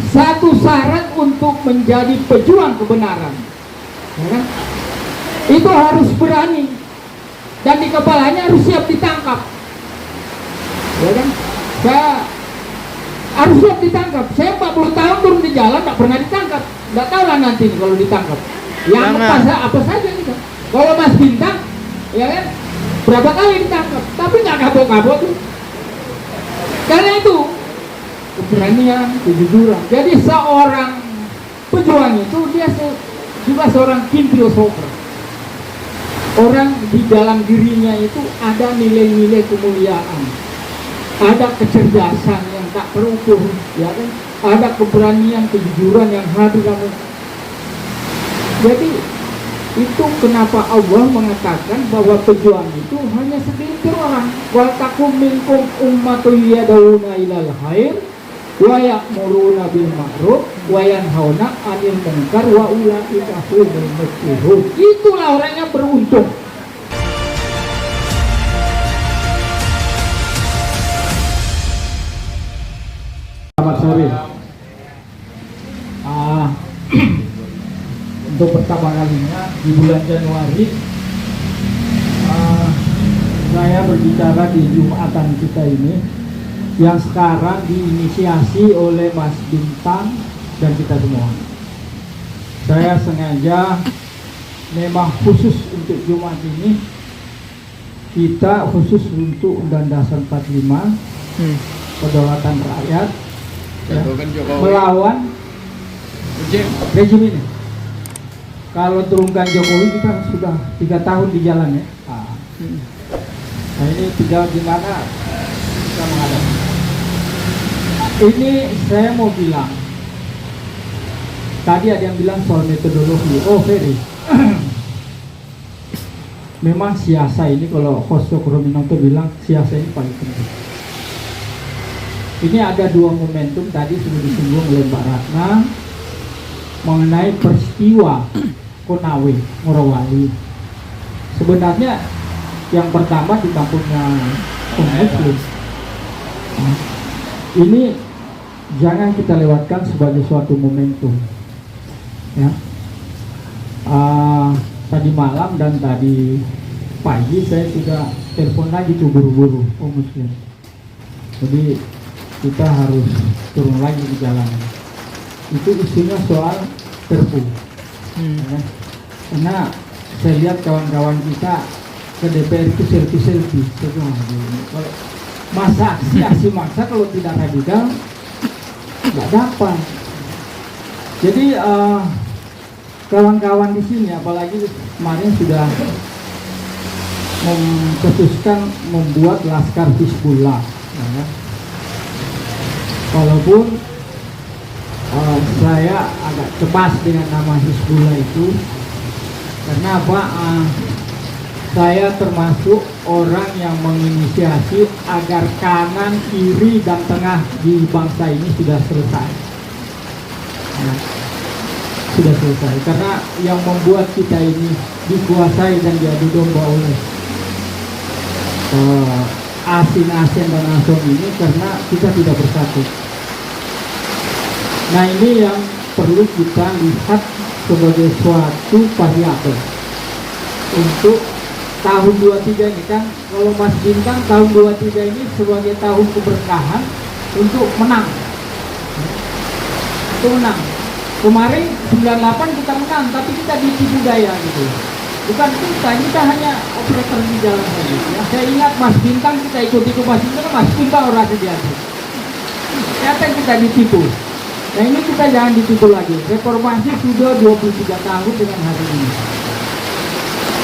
satu syarat untuk menjadi pejuang kebenaran, ya kan? Itu harus berani dan di kepalanya harus siap ditangkap, ya kan? Saya harus siap ditangkap. Saya 40 tahun turun di jalan tak pernah ditangkap. Nggak tahu lah nanti kalau ditangkap. Yang apa saja gitu. Kalau Mas Bintang, ya kan? Berapa kali ditangkap, tapi nggak kapok-kapok tuh. Karena itu keberanian, kejujuran. Jadi seorang pejuang itu dia juga seorang king philosopher. Orang di dalam dirinya itu ada nilai-nilai kemuliaan, ada kecerdasan yang tak terukur, ya kan? Ada keberanian, kejujuran yang hadir dalam. Jadi itu kenapa Allah mengatakan bahwa pejuang itu hanya segelintir orang. Wal takum minkum ummatun yad'una ilal khair wa ya'muruna bil ma'ruf wa yanhauna 'anil munkar wa ulaika humul muflihun. Itulah orang yang beruntung. Selamat sore. Untuk pertama kalinya di bulan Januari saya berbicara di Jumatan kita ini yang sekarang diinisiasi oleh Mas Bintang dan kita semua. Saya sengaja memang khusus untuk Jumat ini, kita khusus untuk Undang-Undang Dasar 45 kedaulatan rakyat, ya, melawan rejim ini. Kalau turunkan Jokowi kita sudah 3 tahun di jalan, ya. Nah ini tinggal gimana kita menghadapi. Ini saya mau bilang, tadi ada yang bilang soal metodologi. Oh Ferry, memang siasa ini, kalau Kosto Krominonto bilang siasa ini paling penting. Ini ada 2 momentum tadi sudah disinggung oleh Mbak Ratna mengenai peristiwa Konawe, Morowali. Sebenarnya yang pertama di kampungnya Muslim. Ini jangan kita lewatkan sebagai suatu momentum, ya. Tadi malam dan tadi pagi saya sudah telepon lagi tuh buru-buru Muslim. Jadi kita harus turun lagi di jalan. Itu isinya soal Perpu, ya. Karena saya lihat kawan-kawan kita ke DPR itu selfie. Kalau masa aksi maksa kalau tidak radikal nggak dapat. Jadi kawan-kawan di sini, apalagi kemarin sudah memutuskan membuat Laskar Hizbullah, ya. Walaupun saya agak cemas dengan nama Hizbullah itu, karena apa? Saya termasuk orang yang menginisiasi agar kanan, kiri, dan tengah di bangsa ini sudah selesai. Nah, sudah selesai, karena yang membuat kita ini dikuasai dan diadu domba oleh asin dan asing ini karena kita tidak bersatu. Nah ini yang perlu kita lihat sebagai suatu variabel untuk tahun 23 ini kan. Kalau Mas Bintang tahun 23 ini sebagai tahun keberkahan untuk menang. Itu menang. Kemarin 98 kita menang, tapi kita ditipu daya gitu. Bukan kita hanya operator di jalan saja. Ya, saya ingat Mas Bintang kita ikuti ke Mas Bintang, Mas Bintang orang sediati. Ternyata kita ditipu. Nah ini kita jangan ditipu lagi. Reformasi sudah 23 tahun dengan hari ini.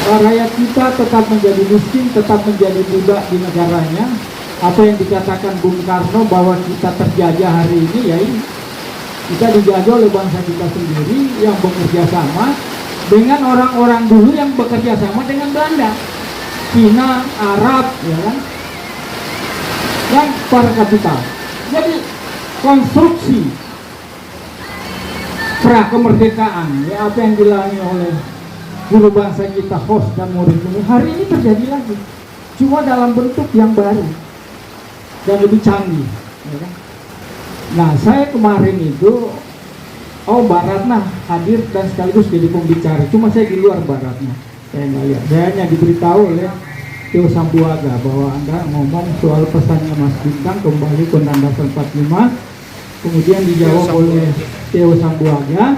Rakyat kita tetap menjadi miskin, tetap menjadi budak di negaranya. Apa yang dikatakan Bung Karno bahwa kita terjajah hari ini, ya ini. Kita dijajah oleh bangsa kita sendiri yang bekerja sama dengan orang-orang dulu yang bekerja sama dengan Belanda, Cina, Arab, ya kan? Dan para kapital. Jadi konstruksi pra kemerdekaan, ya apa yang dilalui oleh guru bangsa kita, host dan murid ini, hari ini terjadi lagi, cuma dalam bentuk yang baru dan lebih canggih, ya kan? Nah, saya kemarin itu, Mbak Ratna hadir dan sekaligus jadi pembicara. Cuma saya di luar Mbak Ratna. Saya nggak lihat. Saya hanya diberitahu oleh Theo Sambuaga bahwa Anda ngomong soal pesannya Mas Bintang kembali ke Undang-Undang 45. Kemudian dijawab oleh Theo Sambuaga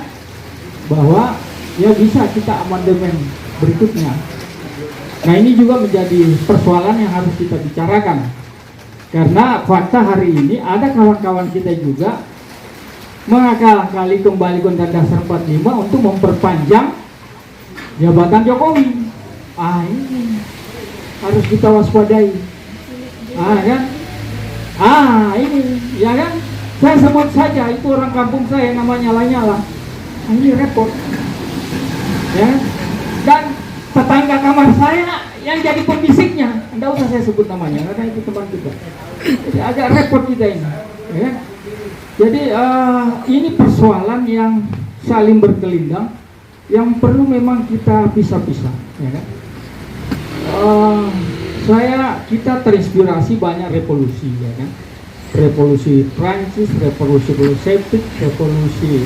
bahwa ya bisa kita amandemen berikutnya. Nah, ini juga menjadi persoalan yang harus kita bicarakan. Karena fakta hari ini ada kawan-kawan kita juga mengakal-akali kembali ke Undang-Undang Dasar 45 untuk memperpanjang jabatan Jokowi. Ini harus kita waspadai. Kan? Ini, ya kan? Saya sebut saja, itu orang kampung saya namanya Lanyala. Ini repot. Ya. Dan tetangga kamar saya yang jadi pembisiknya, tidak usah saya sebut namanya karena itu teman kita. Jadi agak repot kita ini. Ya. Jadi ini persoalan yang saling berkelindang, yang perlu memang kita pisah-pisah. Ya kan? Kita terinspirasi banyak revolusi, ya kan? Revolusi Prancis, revolusi Bolshevik, revolusi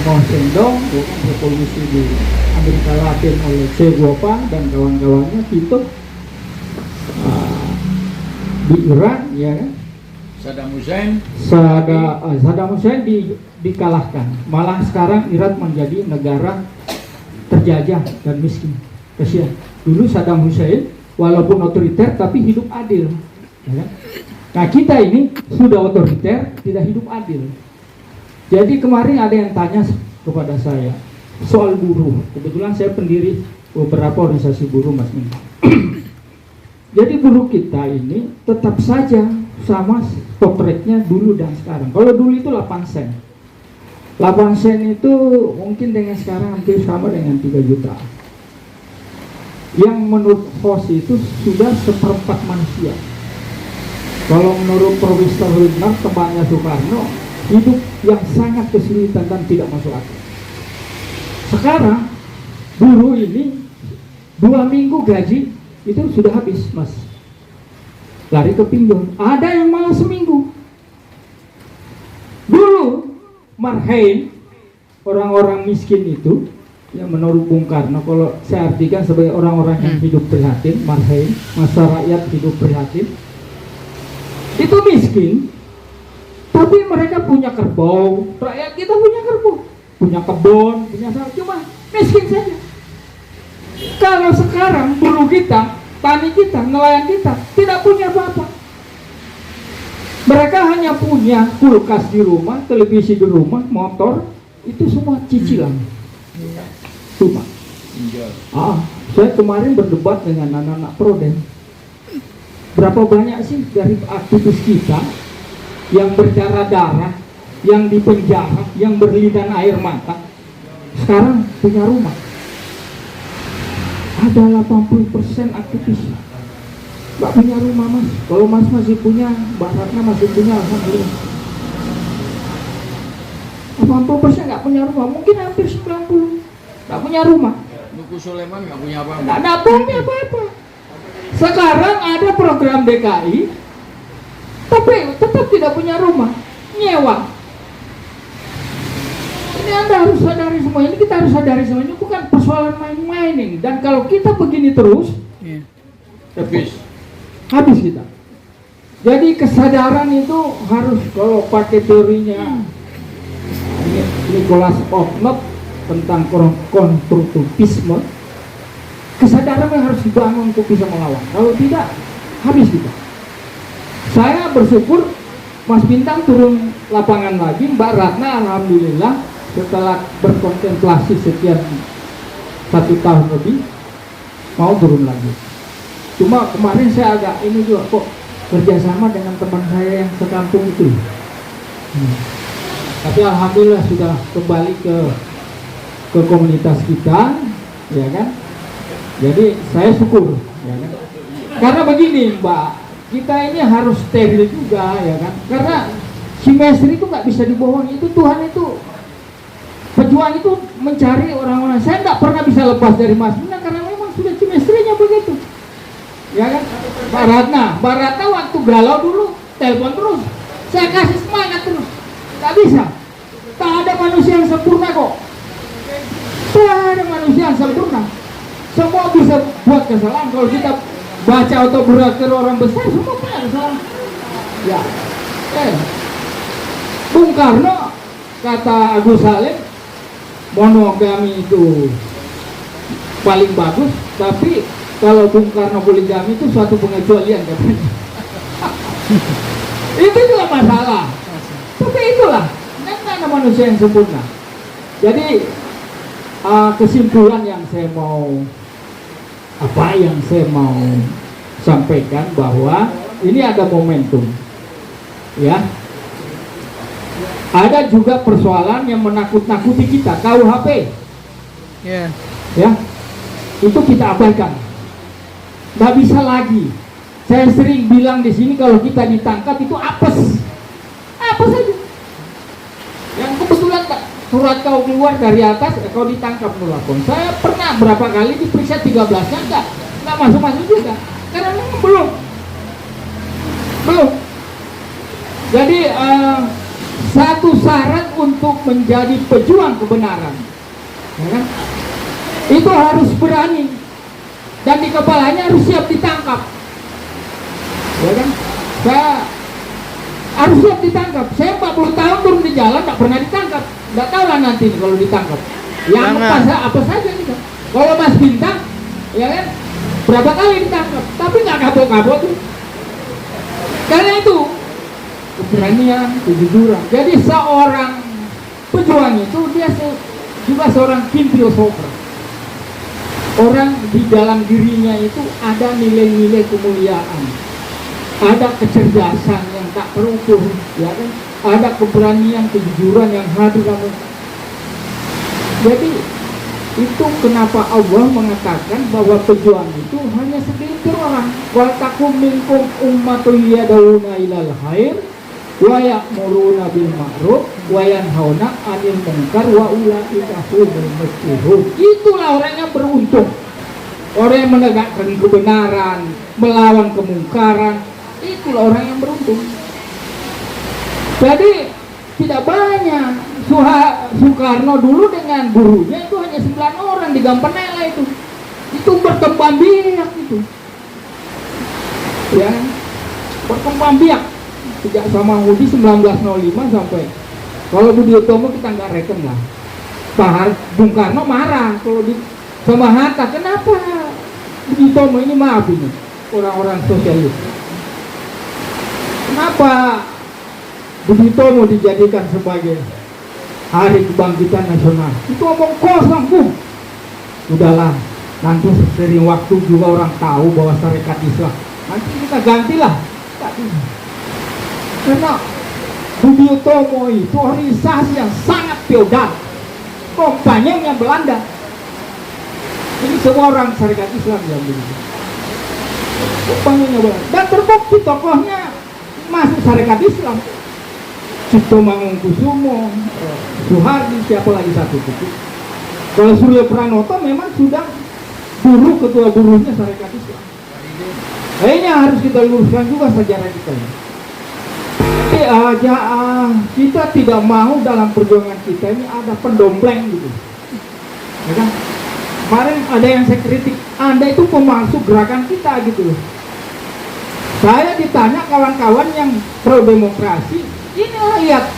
Mao Zedong, revolusi di Amerika Latin oleh Che Guevara dan kawan-kawannya, Tito, di Iran, ya kan? Saddam Hussein dikalahkan. Malah sekarang Iran menjadi negara terjajah dan miskin. Kasihan. Dulu Saddam Hussein walaupun otoriter tapi hidup adil. Ya kan? Nah, kita ini sudah otoriter, tidak hidup adil. Jadi kemarin ada yang tanya kepada saya soal buruh. Kebetulan saya pendiri beberapa organisasi buruh, Mas Min. Jadi buruh kita ini tetap saja sama stop rate-nya dulu dan sekarang. Kalau dulu itu 8 sen. 8 sen itu mungkin dengan sekarang hampir sama dengan 3 juta. Yang menurut Hoss itu sudah seperempat manusia. Kalau menurut Profesor Lindner, temannya Soekarno, hidup yang sangat kesulitan dan tidak masuk akal. Sekarang buruh ini 2 minggu gaji itu sudah habis, Mas. Lari ke pinjol. Ada yang malah seminggu. Dulu Marhain, orang-orang miskin itu, yang menurut Bung Karno, kalau saya artikan sebagai orang-orang yang hidup prihatin, Marhain, masa rakyat hidup prihatin, itu miskin, tapi mereka punya kerbau. Rakyat kita punya kerbau, punya kebun, punya sawah, cuma miskin saja. Kalau sekarang buruh kita, tani kita, nelayan kita tidak punya apa-apa. Mereka hanya punya kulkas di rumah, televisi di rumah, motor, itu semua cicilan. Cuma. Saya kemarin berdebat dengan anak-anak Prodem. Berapa banyak sih dari aktivis kita yang berdarah-darah, yang dipenjara, yang berlindan air mata, sekarang punya rumah? Ada 80% aktivis nggak punya rumah, Mas. Kalau Mas masih punya, Mbak Ratna masih punya, alhamdulillah. 80% nggak punya rumah, mungkin hampir 90 nggak punya rumah. Nuku Soleman nggak punya apa-apa. Nggak punya apa-apa. Sekarang ada program DKI, tapi tetap tidak punya rumah, nyewa. Ini Anda harus sadari semua, ini kita harus sadari semua, ini bukan persoalan main-main ini. Dan kalau kita begini terus, habis kita. Jadi kesadaran itu harus, kalau pakai teorinya Nicholas Oknop tentang konstruktivisme, kesadaran yang harus dibangun untuk bisa melawan. Kalau tidak, habis kita. Saya bersyukur Mas Bintang turun lapangan lagi, Mbak Ratna alhamdulillah setelah berkontemplasi sekian 1 tahun lebih mau turun lagi. Cuma kemarin saya agak ini juga, kok kerjasama dengan teman saya yang sekampung itu. Tapi alhamdulillah sudah kembali ke komunitas kita, ya kan? Jadi saya syukur, ya kan? Karena begini Mbak, kita ini harus steril juga, ya kan? Karena simetri itu nggak bisa dibohong. Itu Tuhan itu, pejuang itu mencari orang-orang. Saya nggak pernah bisa lepas dari Mas Bintang karena memang sudah simetrinya begitu, ya kan? Mbak Ratna waktu galau dulu telepon terus. Saya kasih semangat terus. Nggak bisa. Tak ada manusia yang sempurna kok. Tak ada manusia yang sempurna. Semua bisa buat kesalahan. Kalau kita baca autobiografi orang besar, semua punya kesalahan. Ya. Bung Karno, kata Agus Salim, monogami itu paling bagus, tapi kalau Bung Karno poligami itu suatu pengecualian katanya. Itu juga masalah. Tapi itulah, kan ada manusia yang sempurna. Jadi kesimpulan yang saya mau sampaikan bahwa ini ada momentum, ya. Ada juga persoalan yang menakut-nakuti kita, KUHP, ya, itu kita abaikan. Nggak bisa lagi. Saya sering bilang di sini kalau kita ditangkap itu apes aja. Yang kebetulan surat kau keluar dari atas, kau ditangkap melapor. Saya pernah berapa kali diperiksa 13-nya nggak masuk juga, karena memang belum. Jadi satu syarat untuk menjadi pejuang kebenaran, ya kan? Itu harus berani dan di kepalanya harus siap ditangkap, ya kan? Saya harus siap ditangkap. Saya 40 tahun turun di jalan tak pernah ditangkap. Nggak tahu lah nanti kalau ditangkap. Yang apa saja gitu. Kalau Mas Bintang, ya kan? Berapa kali ditangkap, tapi nggak kapok-kapok tuh. Karena itu keberanian, kejujuran. Jadi seorang pejuang itu dia juga seorang king philosopher. Orang di dalam dirinya itu ada nilai-nilai kemuliaan, ada kecerdasan yang tak terukur, ya kan? Ada keberanian, kejujuran yang hadir dalam. Jadi itu kenapa Allah mengatakan bahwa pejuang itu hanya segelintir orang. Wal takum minkum ummatun yad'una ilal khair wa ya'muruna bil ma'ruf wa yanhauna 'anil munkar wa ulaika humul muflihun. Itulah orang yang beruntung. Orang yang menegakkan kebenaran, melawan kemungkaran, itulah orang yang beruntung. Jadi tidak banyak. Soekarno dulu dengan gurunya itu hanya 9 orang di Gampanela itu berkembang biak itu, ya, berkembang biak sejak sama Hudi 1905 sampai kalau Budi Utomo kita nggak reken lah. Bung Karno marah kalau sama Hatta, kenapa Budi Utomo ini, maaf ini orang-orang sosialis, kenapa Budi Utomo dijadikan sebagai Hari Kebangkitan Nasional? Itu omong kosong, Bu. Udahlah, nanti sering waktu juga orang tahu bahwa Sarekat Islam. Nanti kita gantilah. Karena Budi Utomo itu organisasi yang sangat feodal, kompanyonnya Belanda. Ini semua orang Sarekat Islam yang begitu. Kompanyonnya Belanda. Dan terbukti tokohnya masuk Sarekat Islam. Cipto Mangunkusumo, Soehardi, siapa lagi satu itu. Kalau Suryo Pranoto memang sudah ketua buruhnya Sarekat Islam. Ini harus kita luruskan juga sejarah kita. Jadi kita tidak mau dalam perjuangan kita ini ada pendompleng gitu. Ya kan? Kemarin ada yang saya kritik, Anda itu pemalsu gerakan kita gitu loh. Saya ditanya kawan-kawan yang pro demokrasi, ini lihat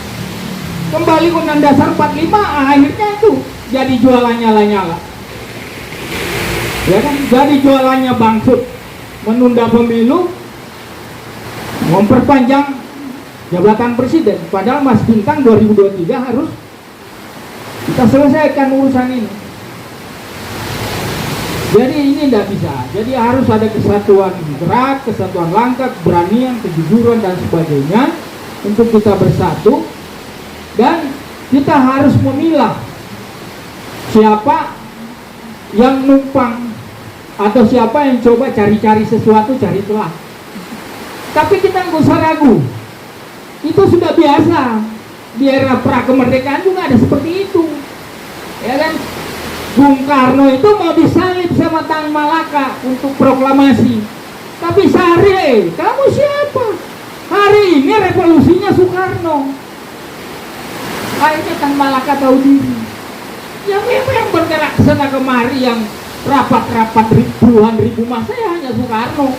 kembali Undang Dasar 45, akhirnya itu jadi jualannya Lanyala, ya kan? Jadi jualannya Bangsut, menunda pemilu, memperpanjang jabatan presiden. Padahal Mas Bintang 2023 harus kita selesaikan urusan ini. Jadi ini tidak bisa. Jadi harus ada kesatuan gerak, kesatuan langkah, keberanian, kejujuran dan sebagainya untuk kita bersatu. Dan kita harus memilah siapa yang numpang atau siapa yang coba cari-cari sesuatu, cari celah. Tapi kita nggak usah ragu. Itu sudah biasa. Di era pra-kemerdekaan juga ada seperti itu. Ya kan? Bung Karno itu mau disalib sama Tan Malaka untuk proklamasi. Tapi Sahri, kamu siapa? Hari ini revolusinya Soekarno. Akhirnya Tan Malaka tahu diri. Yang memang bergerak sana kemari, yang rapat-rapat puluhan ribu masa ya hanya Soekarno,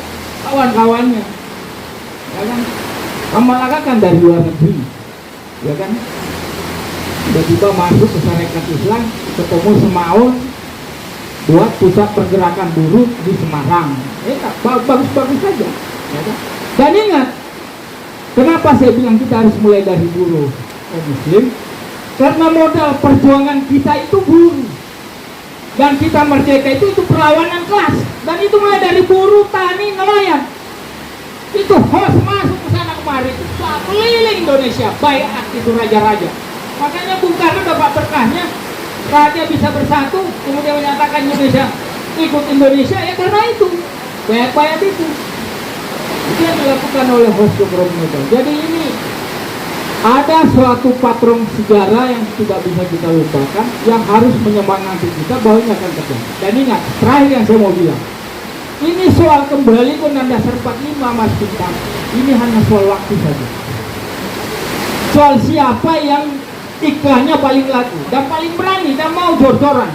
kawan-kawannya. Ya kan? Tan Malaka kan dari luar negeri, ya kan? Tiba-tiba masuk ke Sarekat Islam, ketemu Semaun, buat pusat pergerakan buruh di Semarang. Bagus-bagus saja. Ya kan? Dan ingat, kenapa saya bilang kita harus mulai dari buruh Muslim? Karena modal perjuangan kita itu buruh. Dan kita merdeka itu perlawanan kelas. Dan itu mulai dari buruh, tani, nelayan. Itu host masuk ke sana kemari, keliling Indonesia, bayat itu raja-raja. Makanya Bung Karno dapat berkahnya, raja bisa bersatu, kemudian menyatakan Indonesia ikut Indonesia, ya karena itu, bayat-bayat itu. Itu yang dilakukan oleh host Brownback. Jadi ini ada suatu patron sejarah yang tidak bisa kita lupakan, yang harus menyemangati kita bahwa ini akan terjadi. Dan ingat, terakhir yang saya mau bilang, ini soal kembali ke Undang Dasar 45 Mas Bintang, ini hanya soal waktu saja. Soal siapa yang iklannya paling laku dan paling berani dan mau jor-joran.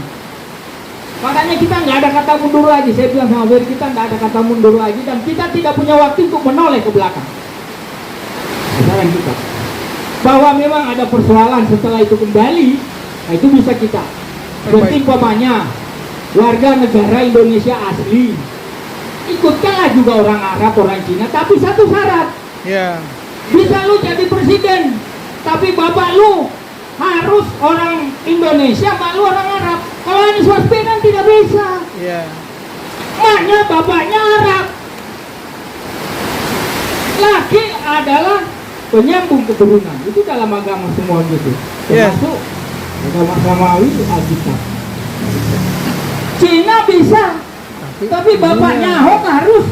Makanya kita nggak ada kata mundur lagi. Saya bilang sama Ferry, kita nggak ada kata mundur lagi, dan kita tidak punya waktu untuk menoleh ke belakang. Saran kita bahwa memang ada persoalan setelah itu kembali, nah itu bisa kita penting umpamanya warga negara Indonesia asli, ikutkanlah juga orang Arab, orang Cina, tapi satu syarat. Bisa lu jadi presiden, tapi bapak lu harus orang Indonesia, mak lu orang Arab. Kalau Anies Baswedan tidak bisa. Maknya bapaknya Arab. Laki adalah penyambung keturunan. Itu dalam agama semua gitu. Termasuk agama Samawi itu Alkitab. Cina bisa, tapi bapaknya Ahok harus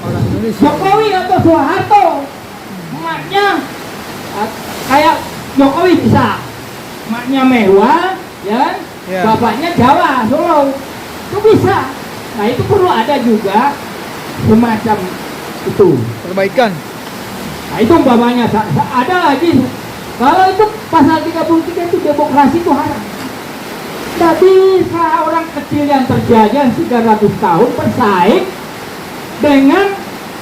orang Indonesia. Jokowi atau Soeharto. Maknya kayak Jokowi bisa, maknya mewah, ya, bapaknya Jawa, Solo, itu bisa. Nah itu perlu ada juga semacam itu Perbaikan. Nah itu umpamanya ada lagi. Kalau itu pasal 33 itu demokrasi itu haram. Tidak bisa orang kecil yang terjajah 300 tahun bersaing dengan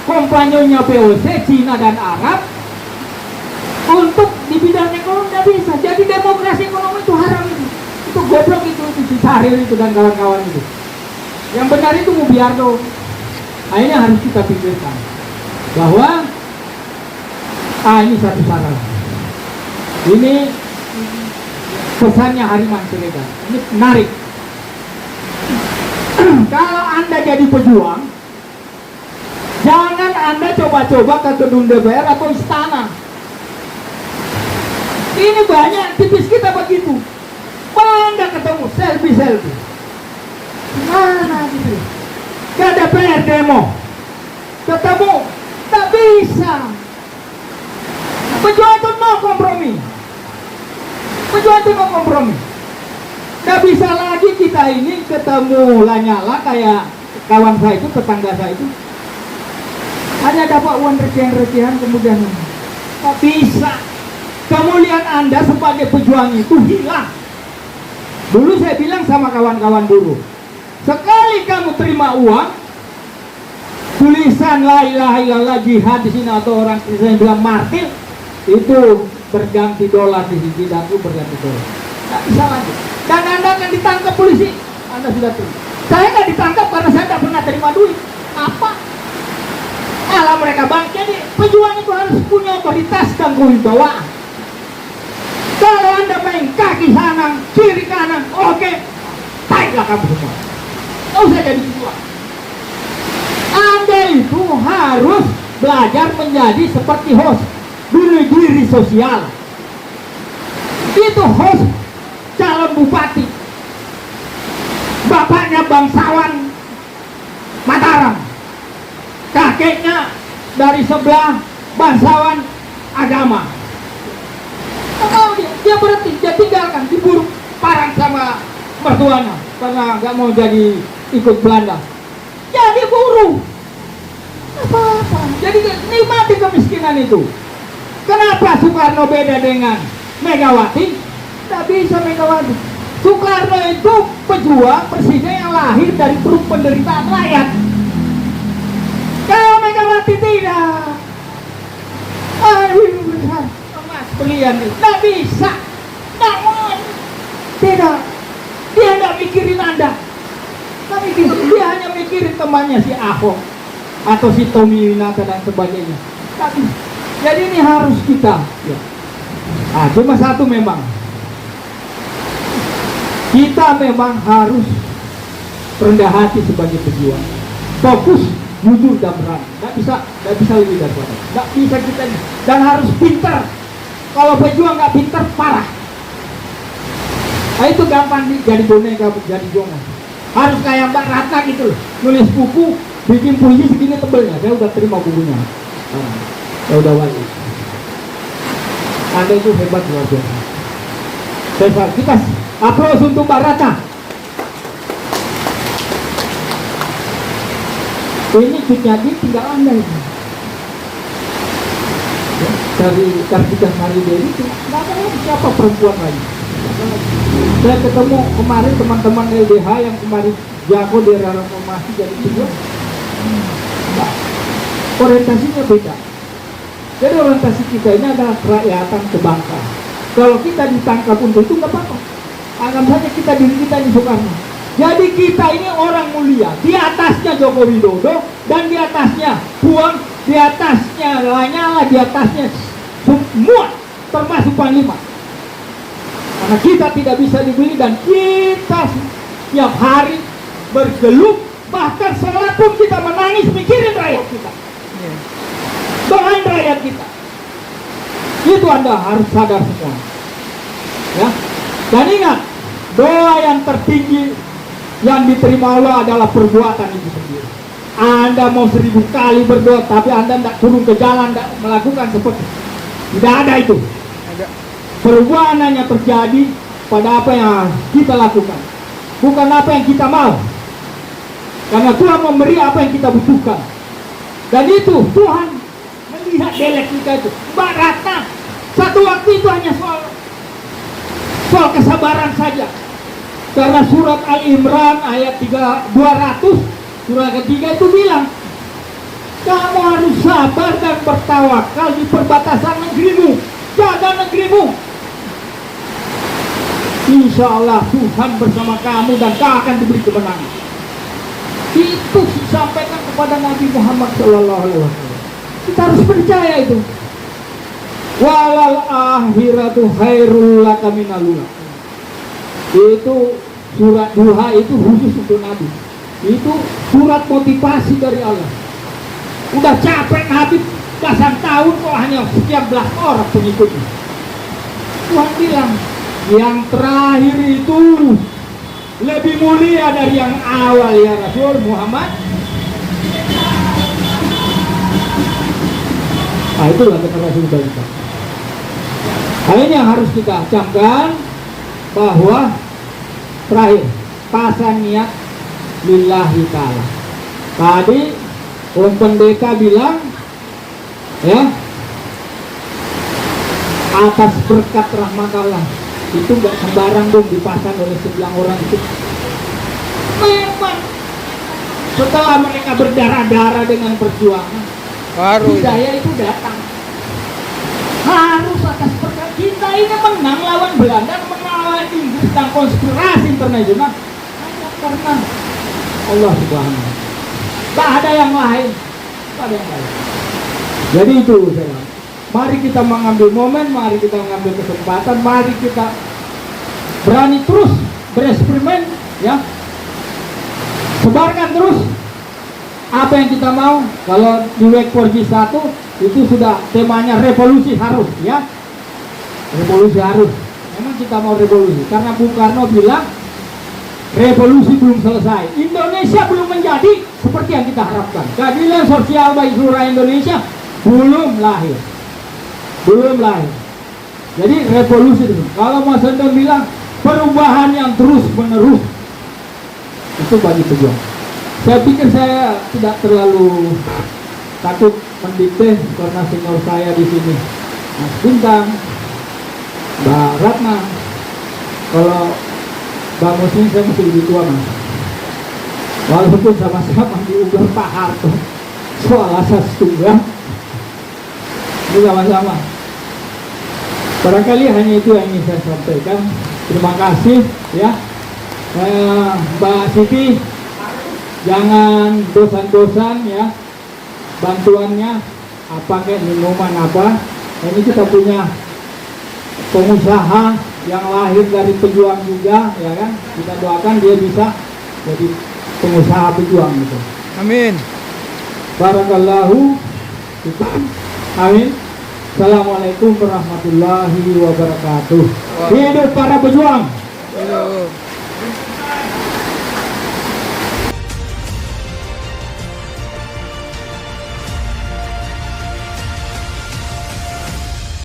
kompanyonya POC, Cina dan Arab untuk di bidang ekonomi. Tidak bisa. Jadi demokrasi ekonomi itu haram itu. Itu goblok itu si Sahrir itu dan kawan-kawan itu. Yang benar itu Mubiardo. Nah ini harus kita pikirkan bahwa ini satu saran. Ini pesannya Hariman Siregar. Ini menarik. Kalau Anda jadi pejuang, jangan Anda coba-coba ke gedung DPR atau istana. Ini banyak tipis kita begitu. Anda ketemu selfie. Mana gitu? Ke DPR demo. Ketemu, tak bisa. Pejuang itu no kompromi. Pejuang itu no kompromi. Tidak bisa lagi kita ini ketemu Lanyala kayak kawan saya itu, tetangga saya itu, hanya dapat uang recehan-recehan kemudian. Tak bisa. Kemuliaan Anda sebagai pejuang itu hilang. Dulu saya bilang sama kawan-kawan buruh, sekali kamu terima uang, tulisan la ilaha illallah jihad di sini atau orang Kristen bilang martir, itu berganti dolar di sini, tidak berganti dolar. Tidak bisa lagi. Dan Anda akan ditangkap polisi. Anda sudah terima. Saya nggak ditangkap karena saya tidak pernah terima duit. Apa? Alah mereka bang. Jadi pejuang itu harus punya otoritas dan kewibawaan. Kalau Anda main kaki kanan, kiri kanan, oke, taiklah kamu semua. Oh saya jadi pejuang. Anda itu harus belajar menjadi seperti host bunuh diri sosial. Itu host calon bupati, bapaknya bangsawan Mataram, kakeknya dari sebelah bangsawan agama. Oh, dia berhenti, dia tinggalkan, diburu parang sama mertuanya karena nggak mau jadi ikut Belanda. Jadi buruh. Apa-apa. Jadi Jadi nikmati kemiskinan itu. Kenapa Soekarno beda dengan Megawati? Tidak bisa Megawati. Soekarno itu pejuang presiden yang lahir dari perut penderitaan rakyat. Kalau Megawati tidak. Aduh, besar. Emas pilihan itu. Tidak bisa. Tidak mau. Tidak. Dia tidak mikirin Anda. Tidak mikirin. Dia hanya mikirin temannya si Ahok atau si Tommy Winata dan sebagainya. Tapi jadi ini harus kita. Ya. Nah, cuma satu memang. Kita memang harus rendah hati sebagai pejuang. Fokus, jujur dan berani. Tidak bisa lebih dari itu. Tidak bisa kita, dan harus pintar. Kalau pejuang nggak pintar, parah. Nah, itu gampang jadi boneka, jadi jongan. Harus kayak Mbak Ratna gitu loh. Nulis buku, bikin puisi segini tebelnya. Saya udah terima bukunya. Saya udah wali. Anda itu hebat luar biasa. Kita aplaus untuk Mbak Ratna. Ini jadi tinggal Anda ini. Ya, dari Kartika Sari Dewi itu nggak ada lagi siapa perempuan lagi. Saya ketemu kemarin teman-teman LDH yang kemarin jago di reformasi jadi pejuang. Orientasinya beda. Jadi orientasi kita ini adalah kerakyatan kebangsaan. Kalau kita ditangkap untuk itu nggak apa-apa. Anggap saja kita diri kita ini Soekarno. Jadi kita ini orang mulia. Di atasnya Joko Widodo dan di atasnya Puan, di atasnya Lanyala, di atasnya semua termasuk Panglima. Karena kita tidak bisa dibeli dan kita setiap hari bergelut, bahkan sholat pun kita menangis mikirin rakyat kita. Doain rakyat kita. Itu Anda harus sadar semua. Ya. Dan ingat, doa yang tertinggi yang diterima Allah adalah perbuatan itu sendiri. Anda mau 1000 kali berdoa, tapi Anda tidak turun ke jalan, tidak melakukan seperti tidak ada itu. Perubahan hanya terjadi pada apa yang kita lakukan, bukan apa yang kita mau. Karena Tuhan memberi apa yang kita butuhkan. Dan itu Tuhan melihat delek kita itu. Mbak Ratna, satu waktu itu hanya soal kesabaran saja. Karena surat Al-Imran ayat 200, surah ketiga itu bilang, kamu harus sabar dan bertawakal di perbatasan negerimu. Jaga negerimu. Insya Allah Tuhan bersama kamu dan kau akan diberi kemenangan. Itu disampaikan kepada Nabi Muhammad SAW. Kita harus percaya itu. Walal akhiratu khairul laka minal ula. Itu surat duha itu khusus untuk Nabi. Itu surat motivasi dari Allah. Udah capek Nabi belasan tahun kok hanya sekian belas orang pengikutnya. Tuhan bilang, yang terakhir itu lebih mulia dari yang awal ya Rasul Muhammad. Nah itulah kata Rasul kita. Nah ini yang harus kita camkan, bahwa terakhir pasang niat lillahi ta'ala. Tadi Om Pendeta bilang ya, atas berkat rahmat Allah. Itu nggak sembarang dong dipasang oleh 9 orang itu. Memang setelah mereka berdarah-darah dengan perjuangan, hidayah itu datang. Harus atas berkat kita ini menang lawan Belanda, menang lawan Inggris dan konspirasi internasional hanya karena Allah Subhanahu. Tak ada yang lain, tak ada yang lain. Jadi itu saya. Mari kita mengambil momen, mari kita mengambil kesempatan, mari kita berani terus bereksperimen, ya. Sebarkan terus apa yang kita mau. Kalau di Wake4G 1 itu sudah temanya revolusi harus, ya. Revolusi harus. Memang kita mau revolusi karena Bung Karno bilang revolusi belum selesai. Indonesia belum menjadi seperti yang kita harapkan. Keadilan sosial bagi seluruh Indonesia belum lahir. Belum lahir. Jadi revolusi itu. Kalau Mas Hendon bilang perubahan yang terus menerus, itu bagi pejuang. Saya pikir saya tidak terlalu takut mendikte karena senior saya di sini, Mas Bintang, Mbak Ratna. Kalau Mbak Muslim saya masih lebih tua, Mas. Walaupun sama-sama diuber Pak Harto soal asas tunggal, itu sama-sama. Barangkali hanya itu yang ingin saya sampaikan. Terima kasih ya, Mbak Siti. Jangan bosan-bosan ya, bantuannya apa kayak minuman apa. Ini kita punya pengusaha yang lahir dari pejuang juga ya kan. Kita doakan dia bisa jadi pengusaha pejuang gitu. Amin. Barakallahu fikum. Amin. Assalamualaikum warahmatullahi wabarakatuh. Hidup para pejuang. Halo.